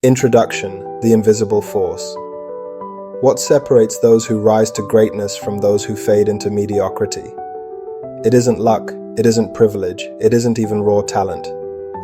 Introduction: The Invisible Force. What separates those who rise to greatness from those who fade into mediocrity? It isn't luck, it isn't privilege, it isn't even raw talent.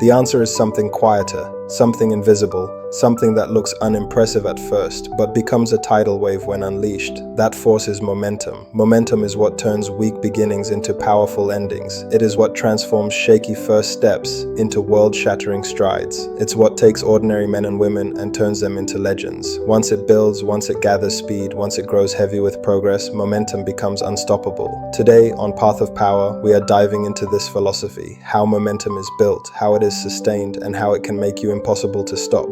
The answer is something quieter, something invisible, something that looks unimpressive at first, but becomes a tidal wave when unleashed. That force is momentum. Momentum is what turns weak beginnings into powerful endings. It is what transforms shaky first steps into world-shattering strides. It's what takes ordinary men and women and turns them into legends. Once it builds, once it gathers speed, once it grows heavy with progress, momentum becomes unstoppable. Today, on Path of Power, we are diving into this philosophy, how momentum is built, how it is sustained, and how it can make you impossible to stop.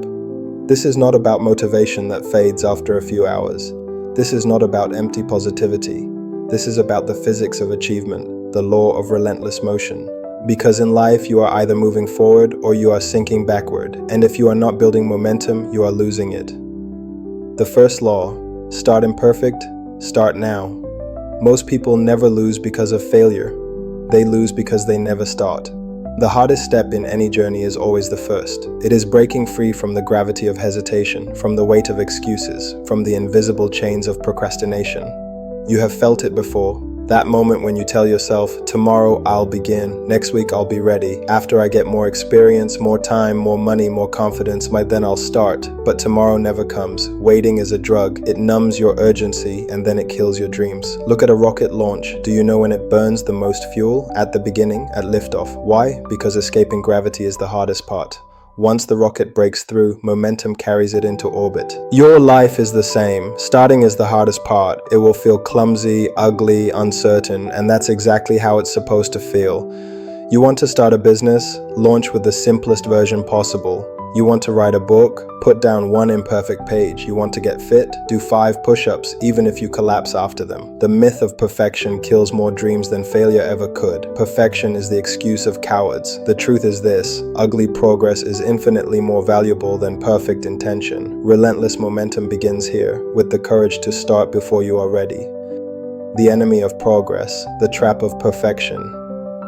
This is not about motivation that fades after a few hours. This is not about empty positivity. This is about the physics of achievement, the law of relentless motion. Because in life, you are either moving forward or you are sinking backward. And if you are not building momentum, you are losing it. The first law: start imperfect, start now. Most people never lose because of failure. They lose because they never start. The hardest step in any journey is always the first. It is breaking free from the gravity of hesitation, from the weight of excuses, from the invisible chains of procrastination. You have felt it before. That moment when you tell yourself, tomorrow I'll begin, next week I'll be ready, after I get more experience, more time, more money, more confidence, then I'll start. But tomorrow never comes. Waiting is a drug. It numbs your urgency and then it kills your dreams. Look at a rocket launch. Do you know when it burns the most fuel? At the beginning, at liftoff. Why? Because escaping gravity is the hardest part. Once the rocket breaks through, momentum carries it into orbit. Your life is the same. Starting is the hardest part. It will feel clumsy, ugly, uncertain, and that's exactly how it's supposed to feel. You want to start a business? Launch with the simplest version possible. You want to write a book? Put down one imperfect page. You want to get fit? Do 5 push-ups, even if you collapse after them. The myth of perfection kills more dreams than failure ever could. Perfection is the excuse of cowards. The truth is this: ugly progress is infinitely more valuable than perfect intention. Relentless momentum begins here, with the courage to start before you are ready. The enemy of progress, the trap of perfection.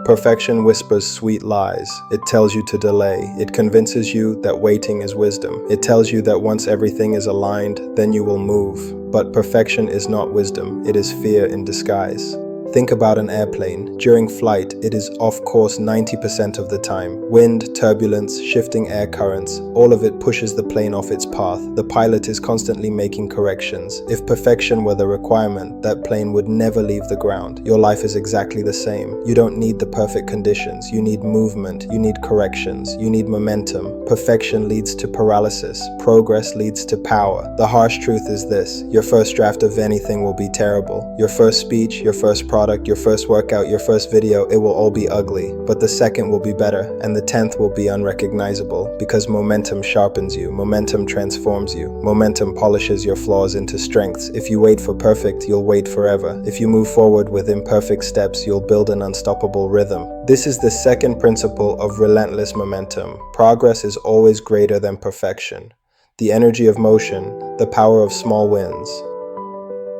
Perfection whispers sweet lies. It tells you to delay. It convinces you that waiting is wisdom. It tells you that once everything is aligned, then you will move. But perfection is not wisdom. It is fear in disguise. Think about an airplane. During flight, it is off course 90% of the time. Wind, turbulence, shifting air currents, all of it pushes the plane off its path. The pilot is constantly making corrections. If perfection were the requirement, that plane would never leave the ground. Your life is exactly the same. You don't need the perfect conditions. You need movement. You need corrections. You need momentum. Perfection leads to paralysis. Progress leads to power. The harsh truth is this: your first draft of anything will be terrible. Your first speech, your first product, your first workout, your first video, it will all be ugly. But the second will be better, and the 10th will be unrecognizable, because momentum sharpens you, momentum transforms you, momentum polishes your flaws into strengths. If you wait for perfect, you'll wait forever. If you move forward with imperfect steps, you'll build an unstoppable rhythm. This is the second principle of relentless momentum. Progress is always greater than perfection. The energy of motion, the power of small wins.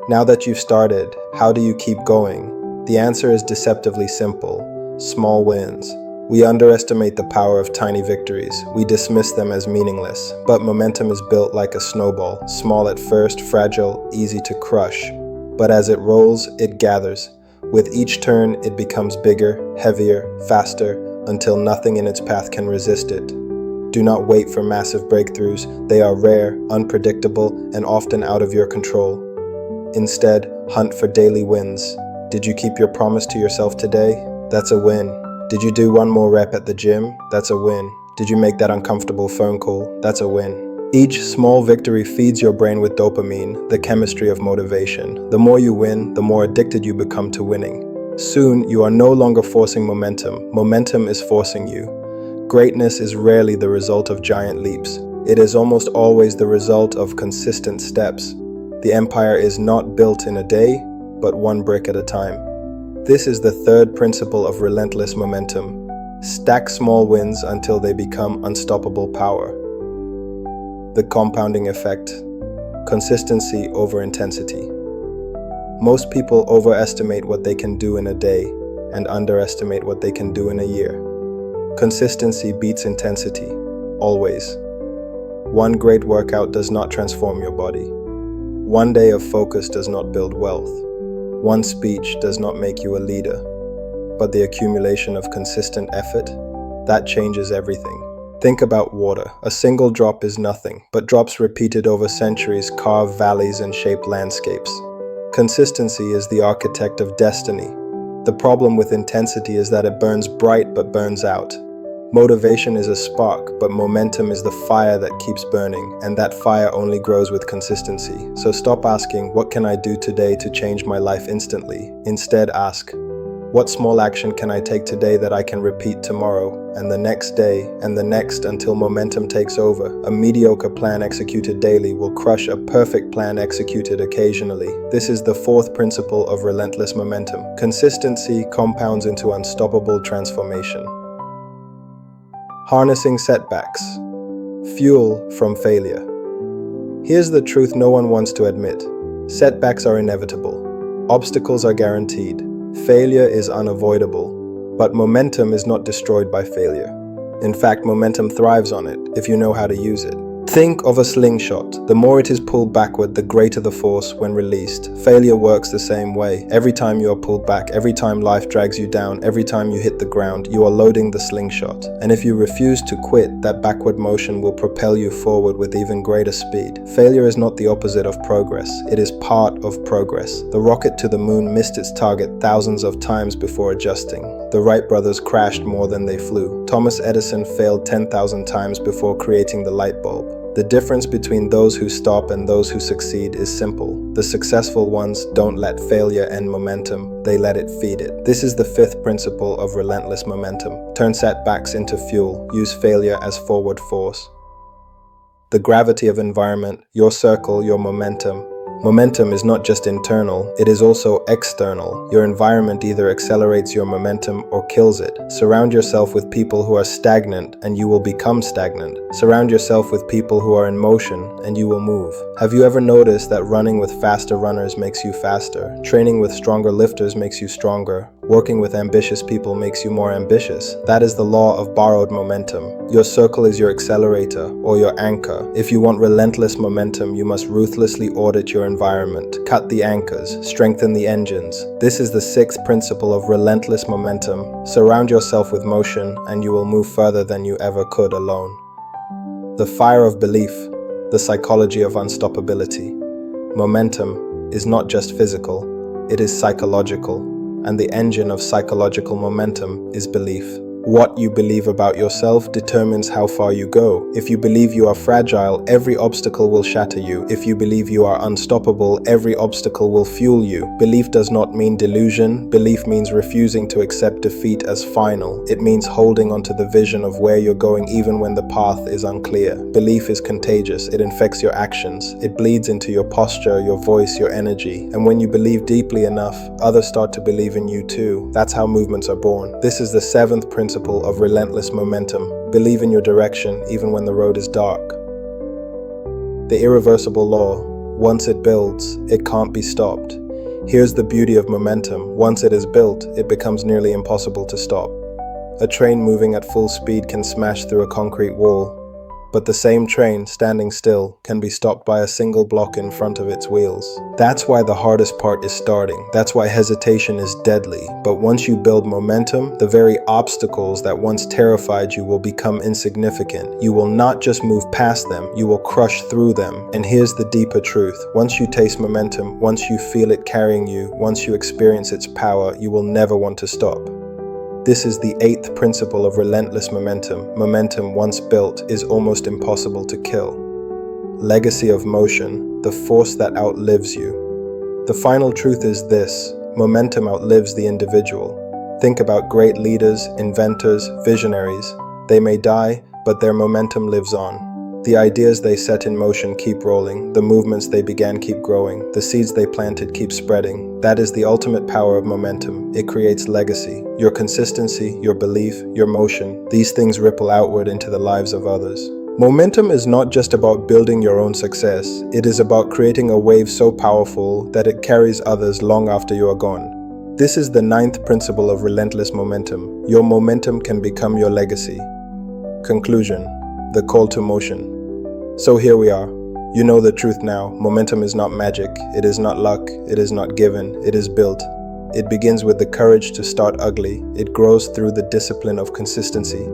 Now that you've started, how do you keep going? The answer is deceptively simple: small wins. We underestimate the power of tiny victories. We dismiss them as meaningless. But momentum is built like a snowball, small at first, fragile, easy to crush. But as it rolls, it gathers. With each turn, it becomes bigger, heavier, faster, until nothing in its path can resist it. Do not wait for massive breakthroughs. They are rare, unpredictable, and often out of your control. Instead, hunt for daily wins. Did you keep your promise to yourself today? That's a win. Did you do one more rep at the gym? That's a win. Did you make that uncomfortable phone call? That's a win. Each small victory feeds your brain with dopamine, the chemistry of motivation. The more you win, the more addicted you become to winning. Soon, you are no longer forcing momentum. Momentum is forcing you. Greatness is rarely the result of giant leaps. It is almost always the result of consistent steps. The empire is not built in a day, but one brick at a time. This is the third principle of relentless momentum. Stack small wins until they become unstoppable power. The compounding effect. Consistency over intensity. Most people overestimate what they can do in a day and underestimate what they can do in a year. Consistency beats intensity, always. One great workout does not transform your body. One day of focus does not build wealth. One speech does not make you a leader. But the accumulation of consistent effort, that changes everything. Think about water. A single drop is nothing, but drops repeated over centuries carve valleys and shape landscapes. Consistency is the architect of destiny. The problem with intensity is that it burns bright but burns out. Motivation is a spark, but momentum is the fire that keeps burning, and that fire only grows with consistency. So stop asking, what can I do today to change my life instantly? Instead ask, what small action can I take today that I can repeat tomorrow, and the next day, and the next until momentum takes over? A mediocre plan executed daily will crush a perfect plan executed occasionally. This is the fourth principle of relentless momentum. Consistency compounds into unstoppable transformation. Harnessing setbacks. Fuel from failure. Here's the truth no one wants to admit. Setbacks are inevitable. Obstacles are guaranteed. Failure is unavoidable. But momentum is not destroyed by failure. In fact, momentum thrives on it if you know how to use it. Think of a slingshot. The more it is pulled backward, the greater the force when released. Failure works the same way. Every time you are pulled back, every time life drags you down, every time you hit the ground, you are loading the slingshot. And if you refuse to quit, that backward motion will propel you forward with even greater speed. Failure is not the opposite of progress. It is part of progress. The rocket to the moon missed its target thousands of times before adjusting. The Wright brothers crashed more than they flew. Thomas Edison failed 10,000 times before creating the light bulb. The difference between those who stop and those who succeed is simple. The successful ones don't let failure end momentum, they let it feed it. This is the fifth principle of relentless momentum. Turn setbacks into fuel, use failure as forward force. The gravity of environment, your circle, your momentum. Momentum is not just internal, it is also external. Your environment either accelerates your momentum or kills it. Surround yourself with people who are stagnant and you will become stagnant. Surround yourself with people who are in motion and you will move. Have you ever noticed that running with faster runners makes you faster? Training with stronger lifters makes you stronger. Working with ambitious people makes you more ambitious. That is the law of borrowed momentum. Your circle is your accelerator or your anchor. If you want relentless momentum, you must ruthlessly audit your environment. Cut the anchors, strengthen the engines. This is the sixth principle of relentless momentum. Surround yourself with motion and you will move further than you ever could alone. The fire of belief, the psychology of unstoppability. Momentum is not just physical, it is psychological. And the engine of psychological momentum is belief. What you believe about yourself determines how far you go. If you believe you are fragile, every obstacle will shatter you. If you believe you are unstoppable, every obstacle will fuel you. Belief does not mean delusion. Belief means refusing to accept defeat as final. It means holding onto the vision of where you're going even when the path is unclear. Belief is contagious. It infects your actions. It bleeds into your posture, your voice, your energy. And when you believe deeply enough, others start to believe in you too. That's how movements are born. This is the seventh principle of relentless momentum. Believe in your direction even when the road is dark. The irreversible law. Once it builds, it can't be stopped. Here's the beauty of momentum. Once it is built, it becomes nearly impossible to stop. A train moving at full speed can smash through a concrete wall, but the same train, standing still, can be stopped by a single block in front of its wheels. That's why the hardest part is starting. That's why hesitation is deadly. But once you build momentum, the very obstacles that once terrified you will become insignificant. You will not just move past them, you will crush through them. And here's the deeper truth. Once you taste momentum, once you feel it carrying you, once you experience its power, you will never want to stop. This is the eighth principle of relentless momentum. Momentum, once built, is almost impossible to kill. Legacy of motion, the force that outlives you. The final truth is this: momentum outlives the individual. Think about great leaders, inventors, visionaries. They may die, but their momentum lives on. The ideas they set in motion keep rolling, the movements they began keep growing, the seeds they planted keep spreading. That is the ultimate power of momentum. It creates legacy. Your consistency, your belief, your motion, these things ripple outward into the lives of others. Momentum is not just about building your own success. It is about creating a wave so powerful that it carries others long after you are gone. This is the ninth principle of relentless momentum. Your momentum can become your legacy. Conclusion. The call to motion. So here we are. You know the truth now. Momentum is not magic. It is not luck. It is not given. It is built. It begins with the courage to start ugly. It grows through the discipline of consistency.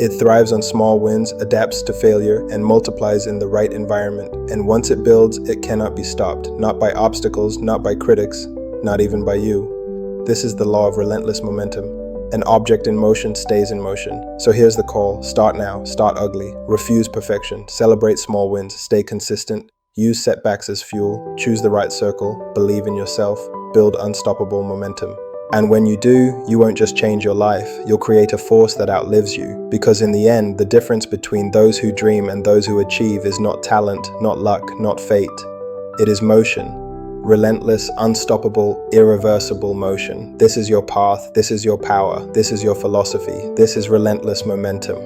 It thrives on small wins, adapts to failure, and multiplies in the right environment. And once it builds, it cannot be stopped. Not by obstacles, not by critics, not even by you. This is the law of relentless momentum. An object in motion stays in motion. So here's the call. Start now. Start ugly. Refuse perfection. Celebrate small wins. Stay consistent. Use setbacks as fuel. Choose the right circle. Believe in yourself. Build unstoppable momentum. And when you do, you won't just change your life. You'll create a force that outlives you. Because in the end, the difference between those who dream and those who achieve is not talent, not luck, not fate. It is motion. Relentless, unstoppable, irreversible motion. This is your path, this is your power, this is your philosophy, this is relentless momentum.